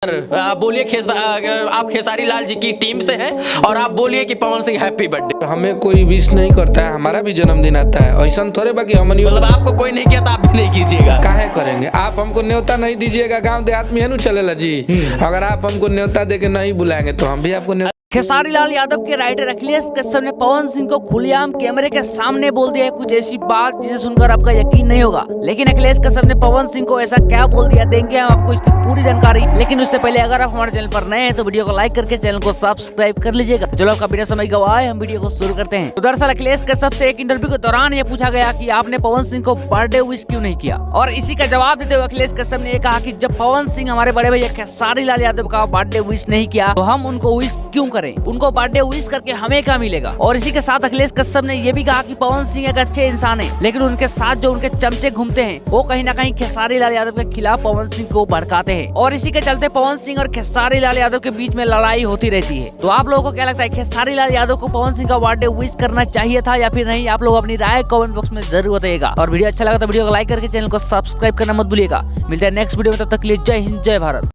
आप बोलिए आप खेसारी लाल जी की टीम से हैं और आप बोलिए कि पवन सिंह हैप्पी बर्थडे। हमें कोई विश नहीं करता है, हमारा भी जन्मदिन आता है। ऐसा थोड़े बाकी हमन मतलब आपको कोई नहीं किया तो आप भी नहीं कीजिएगा। काहे करेंगे? आप हमको न्योता नहीं दीजिएगा, गांव देहात में है ना चलेला जी। अगर आप हमको न्योता देके नहीं बुलाएंगे तो हम भी आपको न्योता। खेसारी लाल यादव के राइटर अखिलेश कश्यप ने पवन सिंह को खुलेआम कैमरे के सामने बोल दिया है कुछ ऐसी बात जिसे सुनकर आपका यकीन नहीं होगा। लेकिन अखिलेश कश्यप ने पवन सिंह को ऐसा क्या बोल दिया, देंगे हम आपको इसकी पूरी जानकारी। लेकिन उससे पहले अगर आप हमारे चैनल पर नए हैं तो वीडियो को लाइक करके चैनल को सब्सक्राइब कर लीजिएगा। चलो आपका बिना समय गवाए हम वीडियो को शुरू करते हैं। तो दरअसल अखिलेश कश्यप से एक इंटरव्यू के दौरान ये पूछा गया कि आपने पवन सिंह को बर्थडे विश क्यों नहीं किया, और इसी का जवाब देते हुए अखिलेश कश्यप ने कहा कि जब पवन सिंह हमारे बड़े भैया खेसारी लाल यादव का बर्थडे विश नहीं किया तो हम उनको विश क्यों करें, उनको बर्थडे विश करके हमें क्या मिलेगा। और इसी के साथ अखिलेश कश्यप ने यह भी कहा कि पवन सिंह एक अच्छे इंसान है, लेकिन उनके साथ जो उनके चमचे घूमते हैं वो कहीं ना कहीं खेसारी लाल यादव के खिलाफ पवन सिंह को भड़काते हैं, और इसी के चलते पवन सिंह और खेसारी लाल यादव के बीच में लड़ाई होती रहती है। तो आप लोगों को क्या लगता है, खेसारी लाल यादव को पवन सिंह का बर्थडे विश करना चाहिए था या फिर नहीं? आप लोग अपनी राय कमेंट बॉक्स में जरूर बताइएगा। और वीडियो अच्छा लगा तो वीडियो को लाइक करके चैनल को सब्सक्राइब करना मत भूलिएगा। मिलते हैं नेक्स्ट वीडियो में, तब तक के लिए जय हिंद जय भारत।